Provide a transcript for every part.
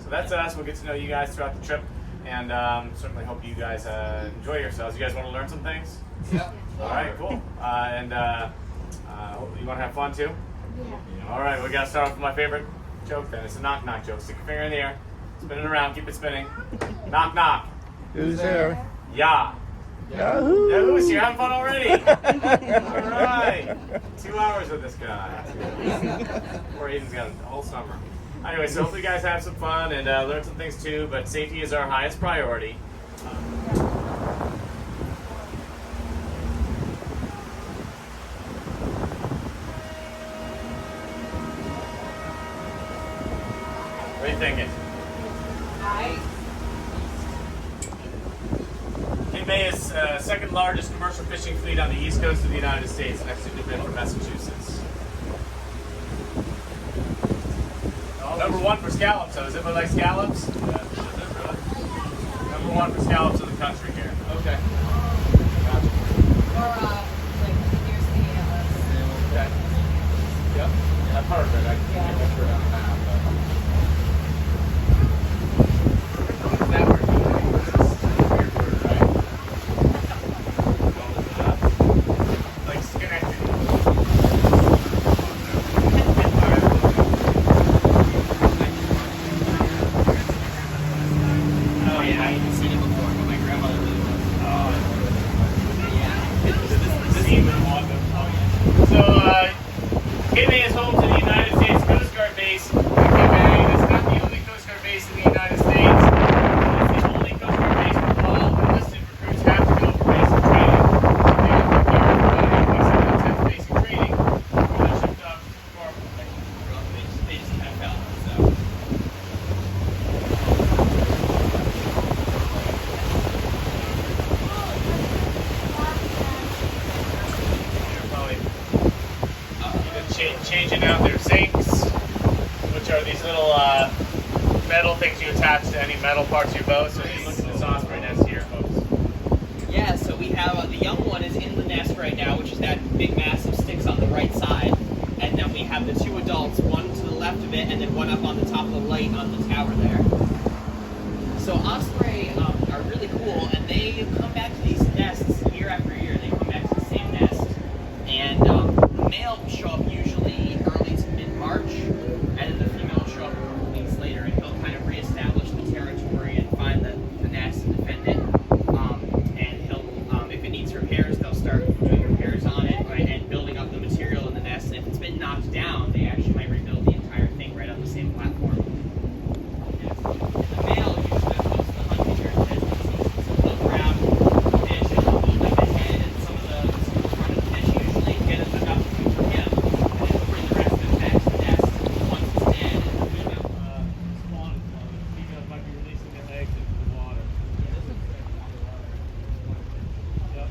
So that's us. We'll get to know you guys throughout the trip, and certainly hope you guys enjoy yourselves. You guys want to learn some things? Yeah. All right, cool. And you want to have fun too? Yeah. All right, we got to start off with my favorite joke then. It's a knock-knock joke. Stick your finger in the air, spin it around, keep it spinning. Knock, knock. Who's there? Yeah. Yahoo! Yahoo! So you're having fun already. All right. 2 hours with this guy. Poor Aiden's got a whole summer. Anyway, so hopefully you guys have some fun and learn some things too, but safety is our highest priority. What are you thinking? Cape May is second largest commercial fishing fleet on the east coast of the United States, next to New Bedford, Massachusetts. Number one for scallops, so does everybody like scallops? Yeah, really? Number one for scallops in the country here. Okay. Gotcha. Or here's the Okay. Yep. Yeah, perfect. I can picture it on the map. But... That word, weird word, right? Like Schenectady. Oh yeah, I haven't seen it before, but my grandmother really was. Oh, yeah. Seaman walk up. Oh yeah. So, Cape May is home to the United States Coast Guard base. Cape May is not the only Coast Guard base in the United States. It's the only Coast Guard base where all enlisted recruits have to go for basic training. They have to go for basic training. They're shipped up for they just kind of fell. So. They're probably changing out their zincs, which are these little metal things you attach to any metal parts of your boat. So you look at this osprey nest here, folks. Yeah, so we have the young one is in the nest right now, which is that big mass of sticks on the right side. And then we have the two adults, one to the left of it, and then one up on the top of the light on the tower there. So osprey are really cool, and they come back to these nests year after year. They come back to the same nest. And the male will show up usually early to mid-March, and then the female will show up a couple weeks later, and he'll kind of reestablish the territory and find the nest and defend it. And he'll, if it needs repairs, they'll start doing repairs on it, right, and building up the material in the nest. And if it's been knocked down, they actually might rebuild the entire thing right on the same platform. And the male usually goes to the hunting here and so they'll grab fish and they'll build like the head and some of the front of the fish usually get enough food for him, and then he'll bring the rest of it back to the nest once it's dead. And the female Spawn is one. The females might be releasing their eggs into the water. Yep.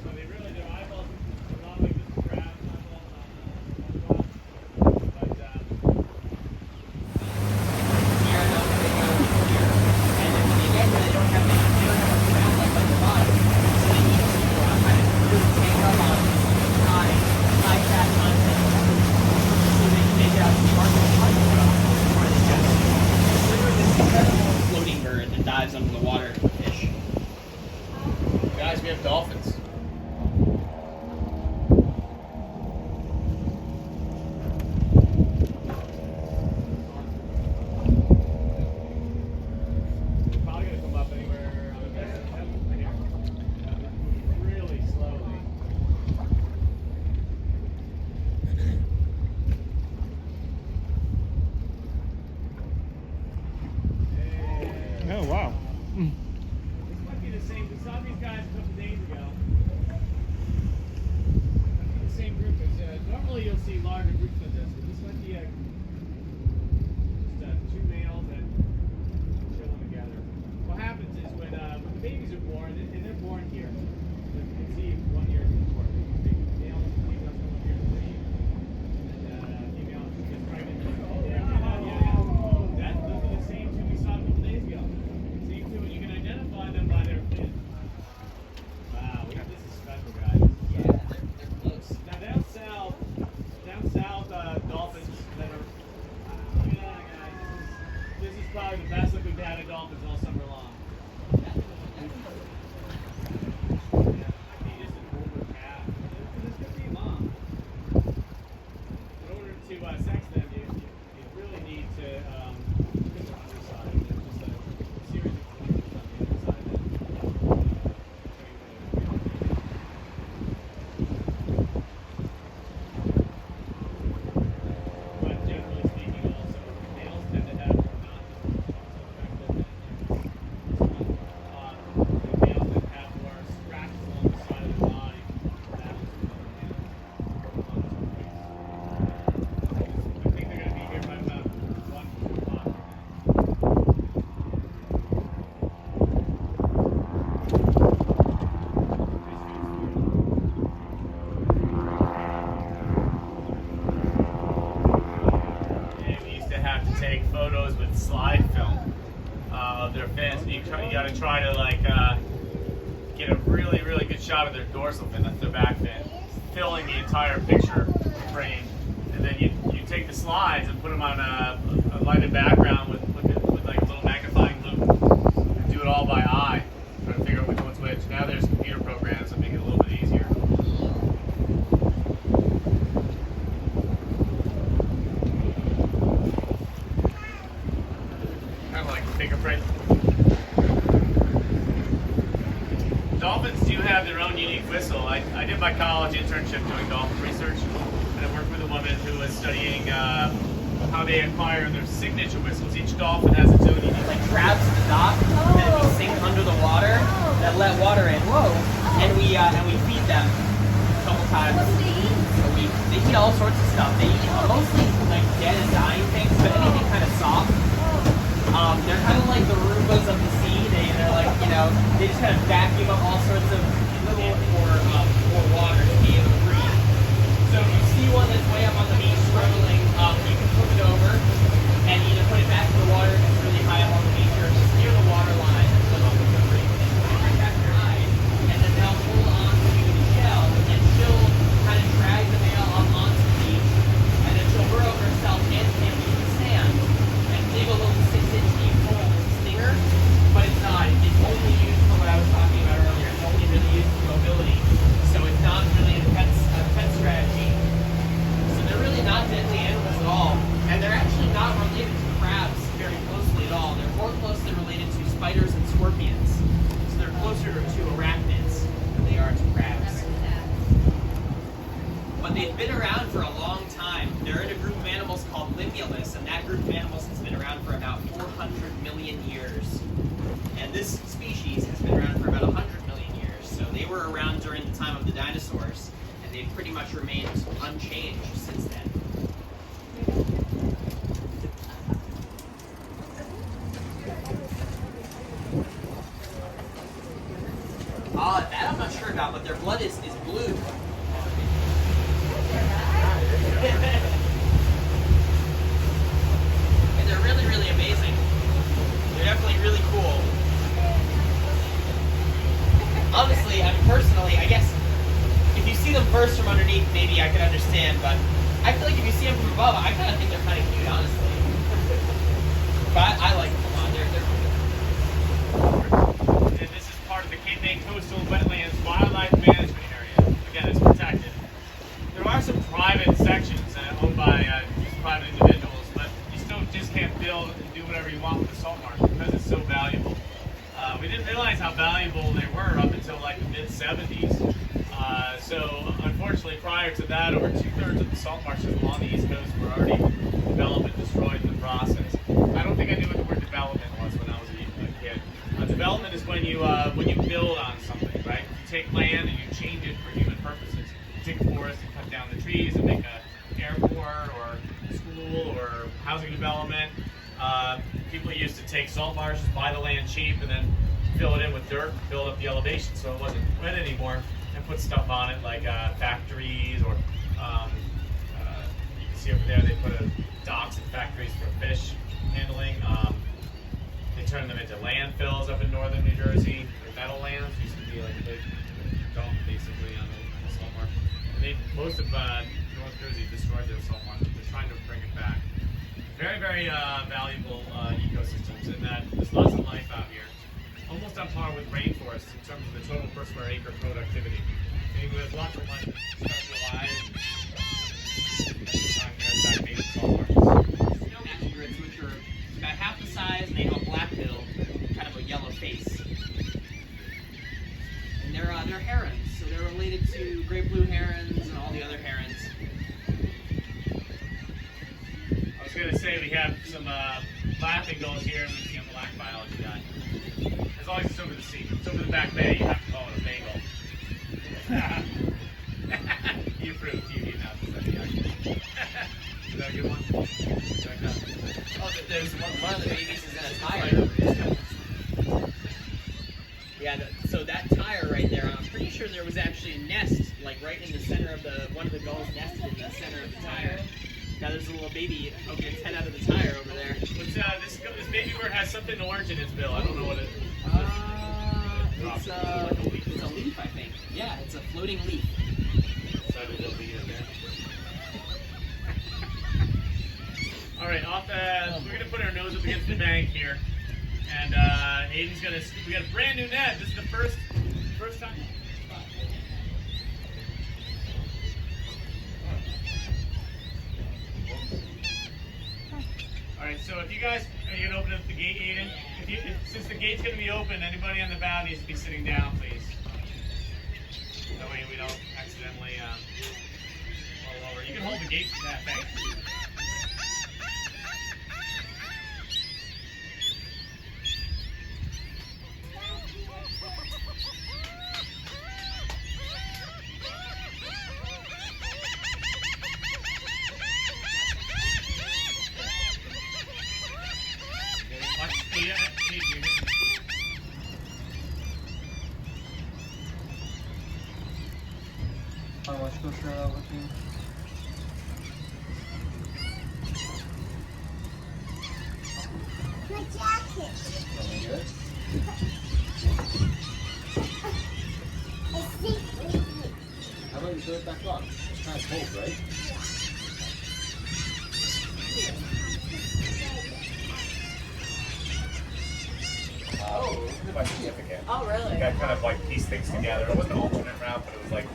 So they really, their eyeballs are not like this crab eyeball on the but here they'll they go here, and then when they get there, they don't have any sound like the bottom, so they need to kind of take up on high fat content, so they can make it out to the market or it's just this incredible floating bird that dives under the water fish. guys, we have dolphins. They're probably going to come up anywhere on the here. Really slowly. Oh, wow. This might be the same. We saw these guys a couple days ago. Might be the same group. Normally you'll see larger groups of this, but this might be just two males that chilling together. What happens is when the babies are born, and they're born here, you can see 1 year before. Male and female come up here to breed, and female gets pregnant. Those are the same two we saw a couple days ago. Same two, and you can identify them by their fin. Wow, this is special, guys. Yeah, they're close. Now down south, Dolphins that are take photos with slide film of their fins. You got to try to like get a really, really good shot of their dorsal fin, that's their back fin, filling the entire picture frame. And then you take the slides and put them on a lighted background with like a little magnifying loop and do it all by eye, try to figure out which one's which. Now there's computer programs that make it a little bit easier. Kind of like a fingerprint. Dolphins do have their own unique whistle. I did my college internship doing dolphin research, and I worked with a woman who was studying how they acquire their signature whistles. Each dolphin has its own unique. Like crabs at the dock, and we sink under the water that let water in. Whoa! And we feed them a couple times. What do they eat? They eat all sorts of stuff. They eat mostly like dead and dying things, but anything kind of soft. They're kind of like the Rubas of the sea. They're like, you know, they just kind of vacuum up all sorts of little or water to be able to breathe. So if you see one that's way up on the beach struggling, you can flip it over and either put it back in the water if it's really high up on the beach, or just near the water line and flip up with the break. And put it right back in your eye, and then they'll hold on to the shell, and she'll kind of drag the male up onto the beach, and then she'll burrow herself in and leave the sand and dig a little 6-inch deep hole with a stinger. But it's not. It's only used for what I was talking about earlier. It's only really used for mobility. So it's not really a defense strategy. So they're really not deadly animals at all. And they're actually not related to crabs very closely at all. They're more closely related to spiders and scorpions. So they're closer to arachnids than they are to crabs. But they've been around for a long time. They're in a group of animals called Limulus, and that group of animals has been around for about 400 million years. And this species has been around for about 100 million years. So they were around during the time of the dinosaurs, and they've pretty much remained unchanged since then. That I'm not sure about, but their blood is blue. And they're really, really amazing. They're definitely really cool. Honestly, I mean, personally, I guess if you see them first from underneath, maybe I could understand, but I feel like if you see them from above, I kind of think they're kind of cute, honestly. But I like them a lot. They're cool. And this is part of the Cape May Coastal Wetlands Wildlife Management Area. Again, it's protected. There are some private sections owned by private individuals, but you still just can't build and do whatever you want with the salt marsh because it's so valuable. We didn't realize how valuable they were up until like the mid-70s. So unfortunately, prior to that, over 2/3 of the salt marshes along the East Coast were already developed and destroyed in the process. I don't think I knew what the word development was when I was a kid. Development is when you build on something, right? You take land and you change it for human purposes. You take a forest and cut down the trees and make an airport or school or housing development. People used to take salt marshes, buy the land cheap, and then fill it in with dirt, build up the elevation so it wasn't wet anymore, and put stuff on it like factories or you can see over there they put docks and factories for fish handling. They turned them into landfills up in northern New Jersey. The meadowlands used to be like a big dump basically on the salt marsh. And most of North Jersey destroyed their salt marsh. They're trying to bring it back. Very, very valuable ecosystems in that there's lots of life out here. Almost on par with rainforests in terms of the total per square acre productivity. Meaning there's lots of life stuck alive. Snow egrets, which are about half the size, and they have a black bill, kind of a yellow face. And they're herons, so they're related to great blue herons and all the other herons. I was going to say we have some laughing gulls here, and we see a black biology guy. As long as it's over the sea. If it's over the back bay, you have to call it a bagel. You approved. You announced that. Is that a good one? Oh, there's one of the babies is in a tire. Yeah, so that tire right there, I'm pretty sure there was actually a nest, like right in the center of one of the gulls nested in the center of the tire. Now there's a little baby poking its head out of the tire over there. What's this baby bird has something orange in its bill. I don't know what it is. It's a leaf, I think. Yeah, it's a floating leaf. So it'll be in there. All right, we're gonna put our nose up against the bank here, and Aiden's gonna. We got a brand new net. This is the first time. All right, so if you guys, are you gonna open up the gate, Aiden? Since the gate's gonna be open, anybody on the bow needs to be sitting down, please. That way we don't accidentally roll over. You can hold the gate for that, thanks. My jacket. Good. It's secret. How about you throw it back on? It's kind of cold, right? Oh, this is my certificate. Oh, really? I kind of like piece things together. It wasn't an alternate route, but it was like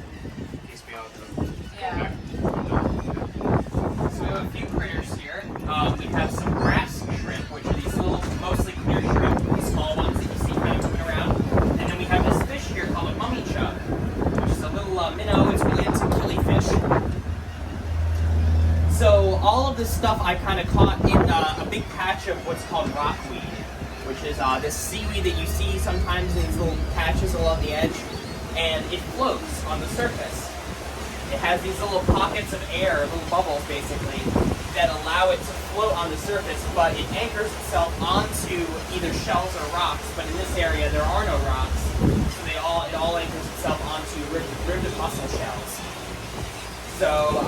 piece me out. Yeah. So we have a few critters here. We have some grass shrimp, which are these little, mostly clear shrimp, these small ones that you see kind of moving around. And then we have this fish here called a mummy chub, which is a little minnow. It's related to killifish. So all of this stuff I kind of caught in a big patch of what's called rockweed, which is this seaweed that you see sometimes in these little patches along the edge, and it floats on the surface. It has these little pockets of air, little bubbles basically, that allow it to float on the surface, but it anchors itself onto either shells or rocks, but in this area there are no rocks, so it all anchors itself onto ribbed mussel shells. So,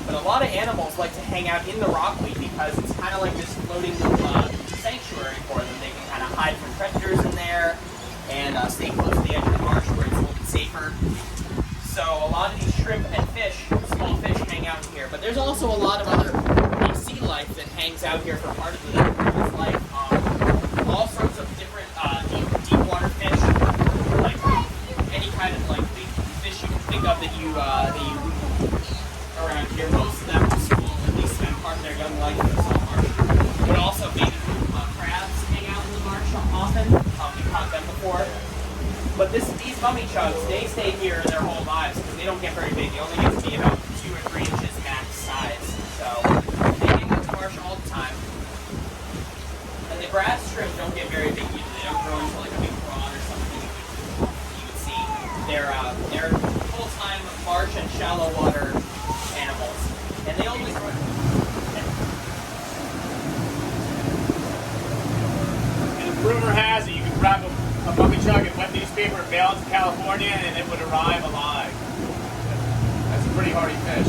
but a lot of animals like to hang out in the rockweed because it's kind of like this floating little sanctuary for them. They can kind of hide from predators in there and stay close to the edge of the marsh where it's a little bit safer. So a lot of these shrimp and fish, small fish, hang out here. But there's also a lot of other sea life that hangs out here for part of its life. All sorts of different deep water fish, like any kind of like big fish you can think of that you around here. Most of them will at least spend part of their young life in the salt marsh. But also maybe crabs hang out in the marsh often. We caught them before. But these mummy chubs, they stay here their whole lives because they don't get very big. They only get to be about 2 or 3 inches max size. So they hang out in the marsh all the time. And the grass shrimp don't get very big either. They don't grow into like a big prawn or something you would see. They're full-time marsh and shallow water animals. And they only grow. And rumor has it you can wrap a mummy chug in wet newspaper and mail it to California and it would arrive alive. That's a pretty hardy fish.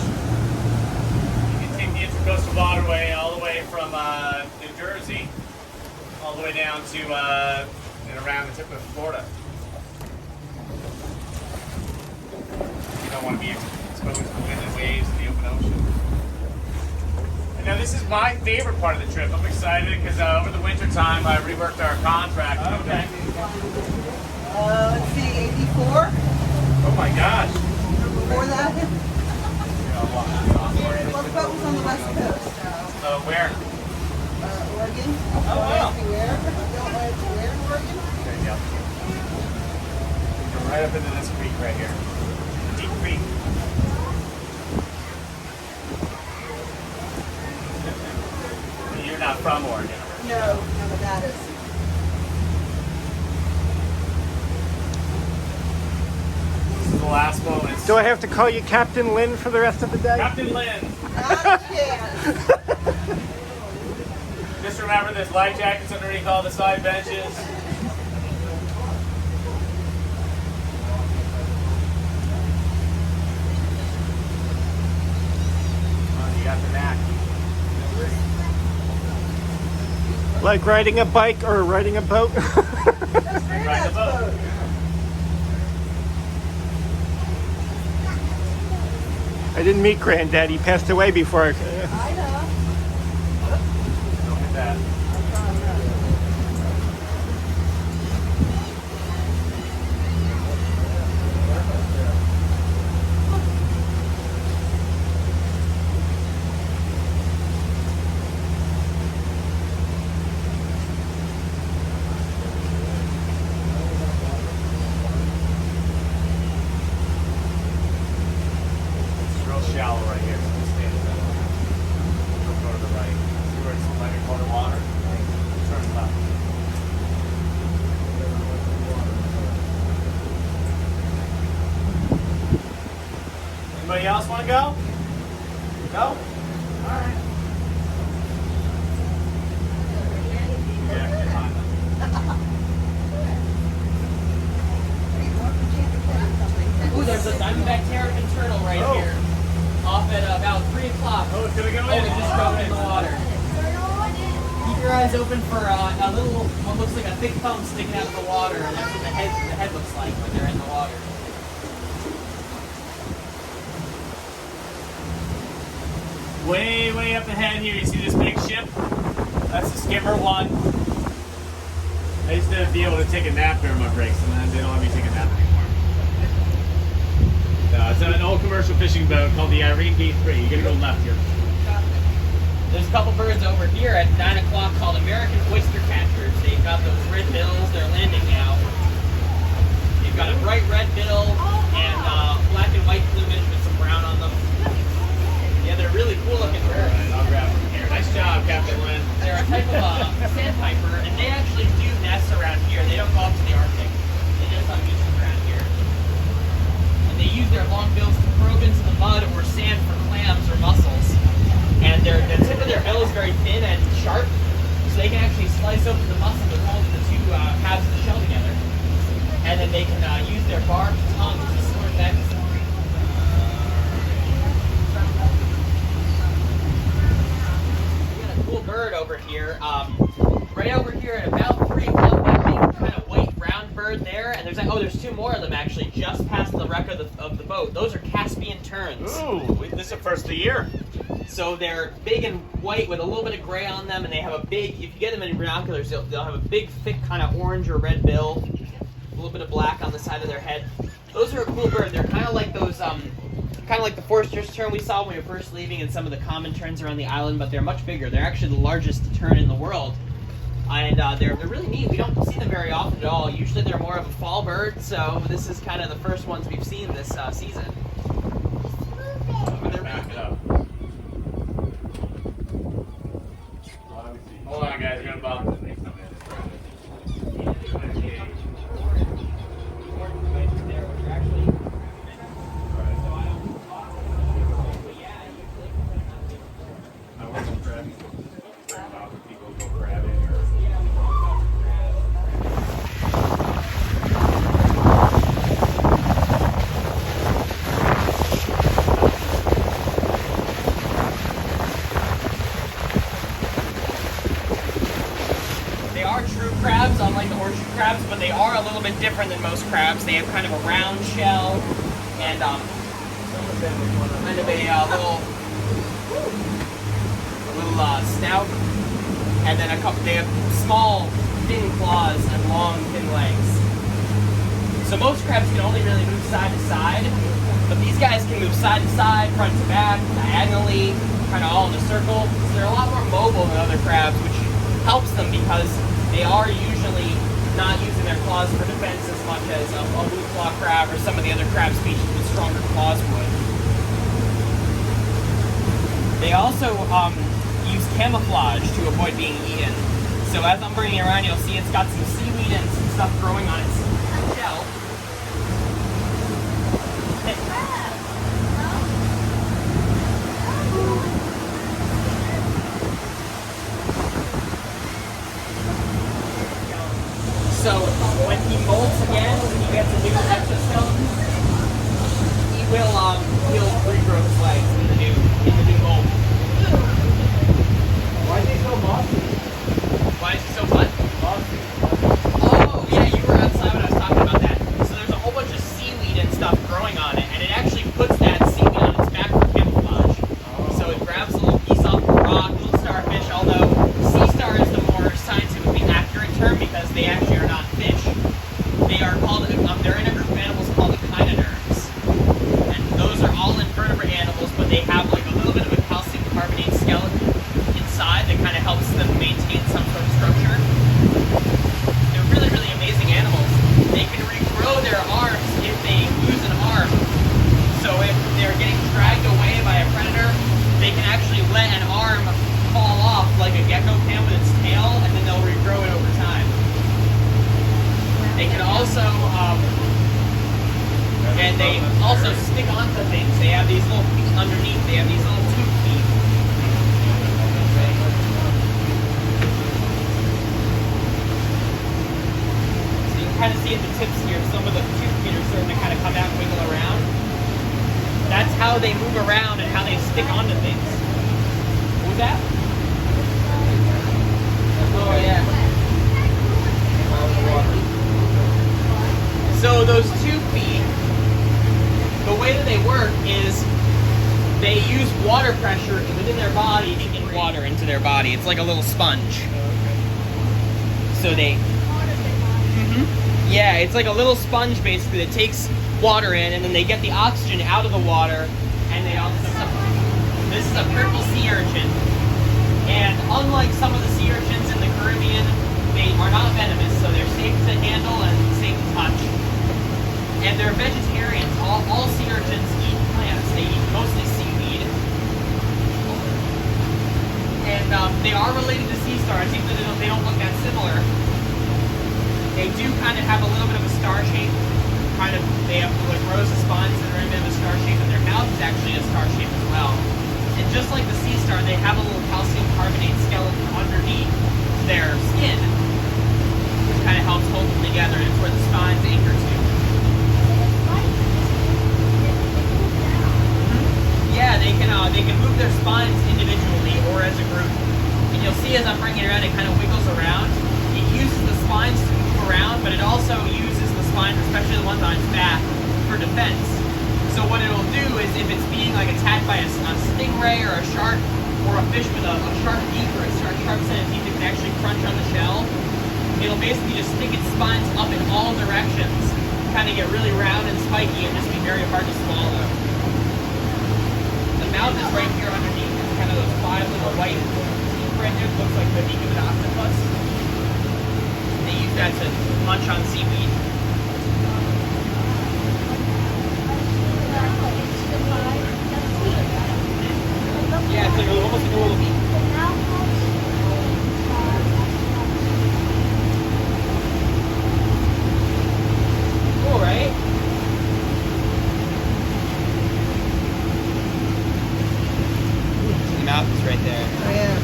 You can take the Intracoastal Waterway all the way from New Jersey all the way down to and around the tip of Florida. You don't want to be exposed to the wind and waves in the open ocean. And now this is my favorite part of the trip. I'm excited because over the winter time I reworked our contract. Okay. Let's see, 84. Oh my gosh. Before that, well, the boat was on the west coast. Where? Oregon. Oh, wow. Where? Where in Oregon? Okay, yeah. We're right up into this creek right here. Deep creek. You're not from Oregon. No, none of that is. This is the last moments. Do I have to call you Captain Lynn for the rest of the day? Captain Lynn. Not a chance. Just remember there's life jackets underneath all the side benches. Oh, you got the knack. Like riding a bike or riding a boat? Ride the boat. I didn't meet Granddad. He passed away before I... I know. Look at that. It's real shallow right here, so just stay in the middle. Don't go to the right. See where it's like a quarter water? Turn left. Anybody else want to go? Go? Alright. Yeah, fine. Ooh, there's a diamondback terrapin turtle right Oh. here. Off at about 3 o'clock. Oh, it's gonna go Oh, in. it just dropped in the water. Keep your eyes open for a little, what looks like a thick thumb sticking out of the water, and that's what the head looks like when they're in the water. Way, way up ahead here, you see this big ship? That's the Skimmer one. I used to be able to take a nap during my breaks, and then they don't let me take a nap anymore. It's an old commercial fishing boat called the Irene D3. You're gonna go left here. There's a couple birds over here at 9 o'clock called American Oyster Catchers. They've got those red bills, they're landing now. They've got a bright red bill and black and white plumage with some brown on them. Yeah, they're really cool looking birds. Alright, I'll grab them here. Nice job, Captain Lynn. They're a type of sandpiper, and they actually do nests around here. They don't go up to the Arctic. They just on beaches around here. And they use their long bills to probe into the mud or sand for clams or mussels. And the tip of their bill is very thin and sharp, so they can actually slice open the muscle that holds the two halves of the shell together. And then they can use their barbed tongue to sort that. Cool bird over here. Right over here at about 3 o'clock, that big kind of white round bird there, and there's there's 2 more of them actually just past the wreck of the boat. Those are Caspian terns. Ooh, this is the first of the year. So they're big and white with a little bit of gray on them, and they have a big. If you get them in binoculars, they'll have a big, thick kind of orange or red bill, a little bit of black on the side of their head. Those are a cool bird. They're kind of like those. Kind of like the Forster's tern we saw when we were first leaving and some of the common terns around the island, but they're much bigger. They're actually the largest tern in the world. And they're really neat. We don't see them very often at all. Usually they're more of a fall bird, so this is kind of the first ones we've seen this season. But they're Back it up. Hold on, guys. We're gonna bump. I wasn't grabbing. People go grabbing or. They are true crabs, unlike the horseshoe crabs, but they are a little bit different than most crabs. They have kind of a round shell and kind of a little snout, and then they have small, thin claws and long, thin legs. So most crabs can only really move side to side, but these guys can move side to side, front to back, diagonally, kind of all in a circle. So they're a lot more mobile than other crabs, which helps them because they are usually not using their claws for defense as much as a blue claw crab or some of the other crab species with stronger claws would. They also use camouflage to avoid being eaten. So as I'm bringing it around, you'll see it's got some seaweed and some stuff growing on its shell. So when he molts again, when he gets a new exoskeleton, he'll regrow his legs in the new mold. Why is he so mossy? Why is gecko can with its tail, and then they'll regrow it over time. They can also, and they also stick onto things. They have these little feet underneath. They have these little tube feet. So you can kind of see at the tips here, some of the tube feet are starting to kind of come out and wiggle around. That's how they move around and how they stick onto things. What was that? Oh, yeah. So those tube feet, the way that they work is they use water pressure within their body to get water into their body. It's like a little sponge. So they... Yeah, it's like a little sponge basically that takes water in, and then they get the oxygen out of the water, and they also... This is a purple sea urchin, and unlike some of the sea urchins in the Caribbean, they are not venomous, so they're safe to handle and safe to touch. And they're vegetarians. All sea urchins eat plants. They eat mostly seaweed. And they are related to sea stars, even though they don't look that similar. They do kind of have a little bit of a star shape. They have like rows of spines that are in a bit of a star shape, and their mouth is actually a star shape as well. And just like the sea star, they have a little calcium carbonate skeleton underneath their skin, which kind of helps hold them together, and it's where the spines anchor to. Yeah, they can move their spines individually or as a group. And you'll see as I'm bringing it around, it kind of wiggles around. It uses the spines to move around, but it also uses the spines, especially the ones on its back, for defense. So what it'll do is if it's being like attacked by a stingray or a shark, or a fish with a sharp beak or a sharp set of teeth that can actually crunch on the shell, it'll basically just stick its spines up in all directions, kind of get really round and spiky and just be very hard to swallow. The mouth is right here underneath. It's kind of those 5 little white teeth right there. It looks like the beak of an octopus. They use that to munch on seaweed. Yeah, it's like almost like a little beak. Cool, right? The mouth is right there. Oh, yeah.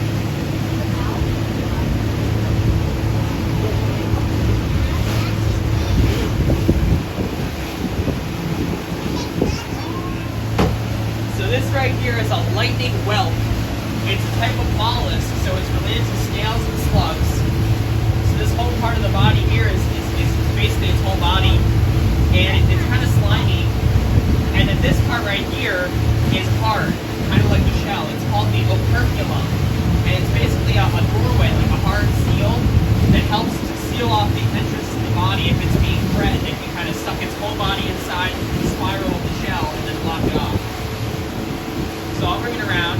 So this right here is a lightning whelp. It's a type of mollusk, so it's related to snails and slugs. So this whole part of the body here is basically its whole body, and it's kind of slimy. And then this part right here is hard, kind of like the shell. It's called the operculum, and it's basically a doorway, like a hard seal, that helps to seal off the entrance to the body if it's being threatened. It can kind of suck its whole body inside the spiral of the shell and then block it off. So I'll bring it around.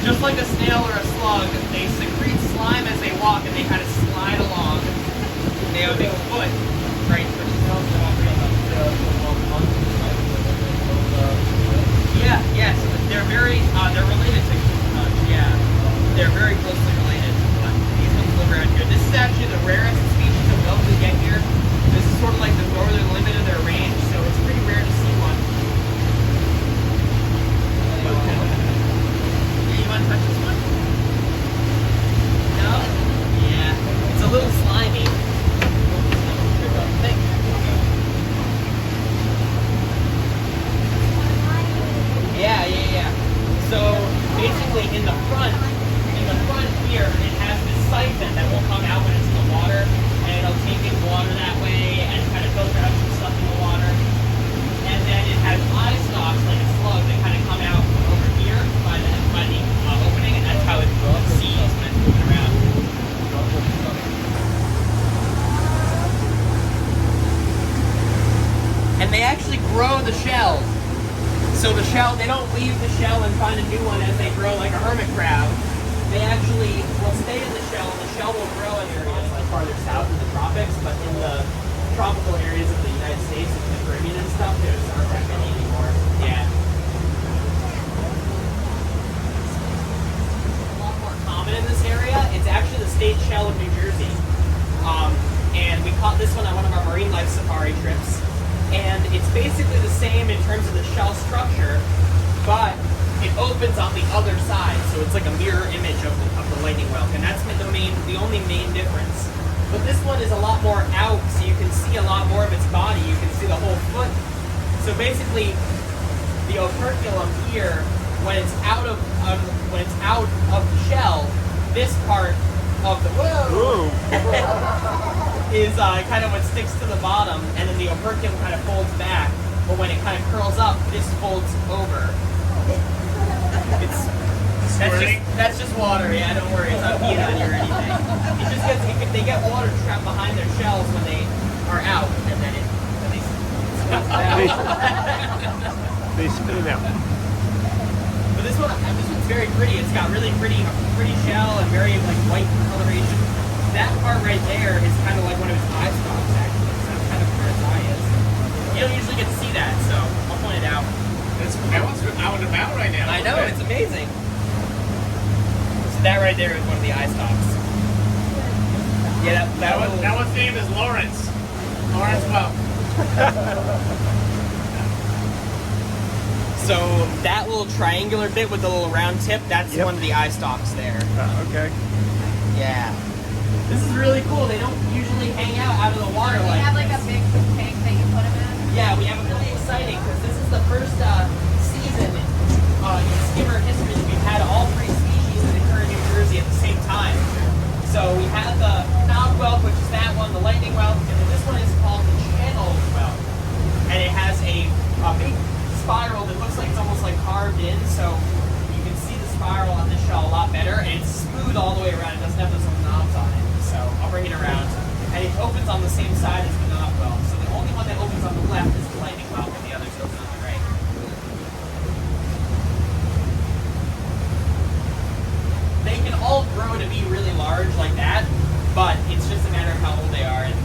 Just like a snail or a slug, they secrete slime as they walk, and they kind of slide along. They have a big foot, right? Yeah. So they're they're related to yeah. They're very closely related. These ones live around here. This is actually the rarest species of whelk we get here. This is sort of like the northern limit of their range, so it's pretty rare to see one. You want to touch this one? No? Yeah. It's a little slimy. Thank you. Yeah. So basically in the front here, it has this siphon that will come out when it's in the water, and it'll take in water that way and kind of filter out some stuff in the water. And then it has eye stalks like a slug that kind of come out over here by the opening, and that's how it sees when it's moving around. And they actually grow the shells. So the shell, they don't leave the shell and find a new one as they grow like a hermit crab. They actually will stay in the shell, and the shell will grow in areas like farther south in the tropics, but in the tropical areas of the United States and the Caribbean and stuff, there's aren't that many anymore. Yeah. It's a lot more common in this area. It's state shell of New Jersey. And we caught this one on one of our marine life safari trips. And it's basically the same in terms of the shell structure, but it opens on the other side, so it's like a mirror image of the lightning whelk, and that's the only main difference. But this one is a lot more out, so you can see a lot more of its body. You can see the whole foot. So basically, the operculum here, when it's out of the shell, this part of the is kind of what sticks to the bottom, and then the operculum kind of folds back. But when it kind of curls up, this folds over. That's just water. Yeah, don't worry. It's not peeing on you or anything. It just gets they get water trapped behind their shells when they are out, and then they spit it out. They spit it out. But this one's very pretty. It's got really pretty shell and very like white coloration. That part right there is kind of like one of its eye stalks, actually. So that's kind of where its eye is. You don't usually get to see that, so I'll point it out. That one's out and about right now. I know, it's amazing. So that right there is one of the eye stalks. Yeah, that one's name is Lawrence. Lawrence Welt. So that little triangular bit with the little round tip, that's one of the eye stalks there. Okay. Yeah. This is really cool. They don't usually hang out of the water Do you like have like this. a big tank that you put them in? Yeah, we have a really exciting because this is the first season in Skimmer history that we've had all three species that occur in New Jersey at the same time. So we have the knob whelk, which is that one, the lightning whelk, and then this one is called the channel whelk. And it has a big spiral that looks like it's almost like carved in, so you can see the spiral on this shell a lot better, and it's smooth all the way around. It doesn't have those little knobs on it. So I'll bring it around. And it opens on the same side as the knob whelk. So the only one that opens on the left is the lightning whelk, and the others open on the right. They can all grow to be really large like that, but it's just a matter of how old they are. And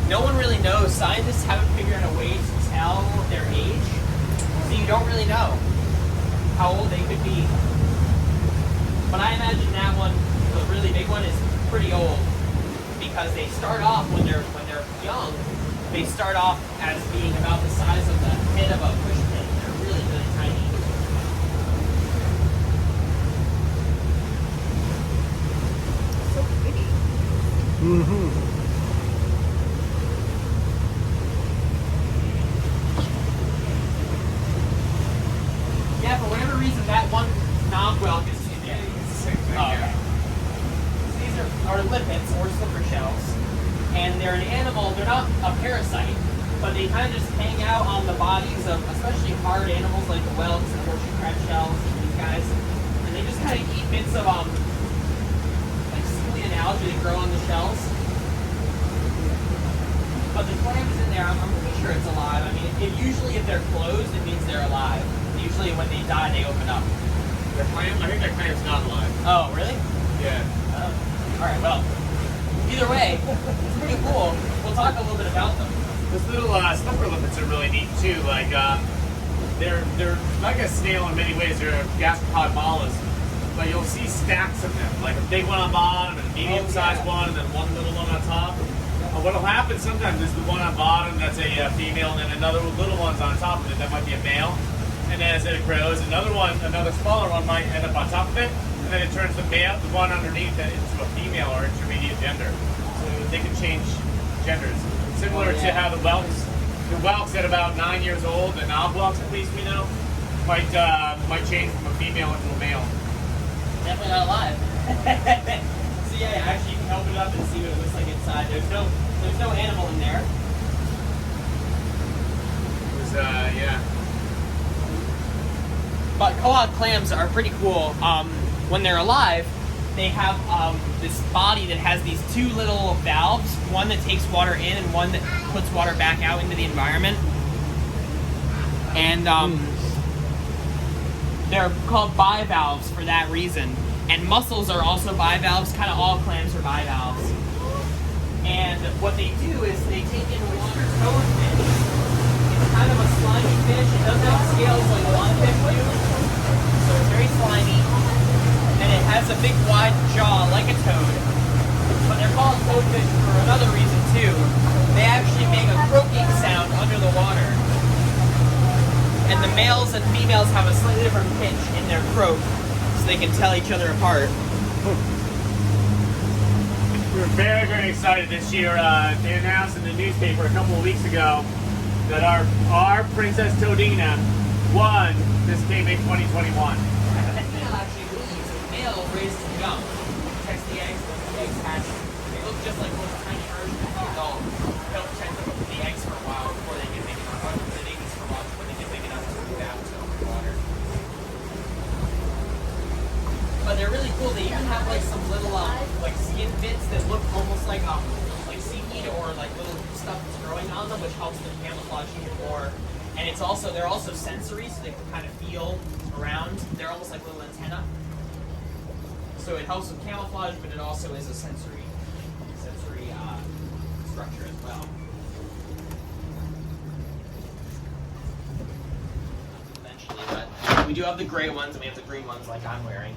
no one really knows. Scientists haven't figured out a way to tell their age, so you don't really know how old they could be. But I imagine that one, the really big one, is pretty old because they start off when they're young. They start off as being about the size of the head of a push pin. They're really, really tiny. So pretty. Mm-hmm. Yeah, for whatever reason, that one knob whelk is too big. Okay. These are limpets, or slipper shells, and they're an animal. They're not a parasite, but they kind of just hang out on the bodies of especially hard animals like the whelks and horseshoe crab shells and these guys, and they just kind of eat bits of like ciliate algae that grow on the shells. But the clam is in there. I'm pretty sure it's alive. I mean, usually if they're closed, it means they're alive. Usually when they die, they open up. The clam? I think that clam's not alive. Oh, really? Yeah. All right, well, either way, it's pretty cool. We'll talk a little bit about them. Those little slipper limpets are really neat too. Like they're like a snail in many ways. They're gastropod mollusks, but you'll see stacks of them, like a big one on bottom and a medium-sized one, and then one little one on top. What'll happen sometimes is the one on bottom that's a female, and then another little one's on top of it that might be a male. And then as it grows, another smaller one might end up on top of it, and then it turns the one underneath it into a female or intermediate gender. So they can change genders. Similar to how the whelks at about 9 years old, the knob whelks at least we know, might change from a female into a male. Definitely not alive. So yeah, actually you can open it up and see what it looks like inside. There's no animal in there. Yeah. But cohod clams are pretty cool. When they're alive, they have this body that has these two little valves, one that takes water in and one that puts water back out into the environment. And they're called bivalves for that reason. And mussels are also bivalves, kind of all clams are bivalves. And what they do is they take in water toadfish. It's kind of a slimy fish. It doesn't have scales like lungfish do. So it's very slimy. And it has a big wide jaw like a toad. But they're called toadfish for another reason too. They actually make a croaking sound under the water. And the males and females have a slightly different pitch in their croak, so they can tell each other apart. We were very, very excited this year. They announced in the newspaper a couple of weeks ago that our Princess Todina won this KBIG 2021. And the female actually leaves, and the male raises the young, protects the eggs, when the eggs hatch. They look just like little tiny versions of the adult. They'll protect them from the eggs for a while before they get big enough, or the babies for a while before they get big enough to move out to the water. But they're really cool. They even have like some little like skin bits that look almost like seaweed or like little stuff that's growing on them, which helps them camouflage even more. And they're also sensory, so they can kind of feel around. They're almost like little antennae. So it helps with camouflage, but it also is a sensory structure as well. Eventually, but we do have the gray ones, and we have the green ones like I'm wearing.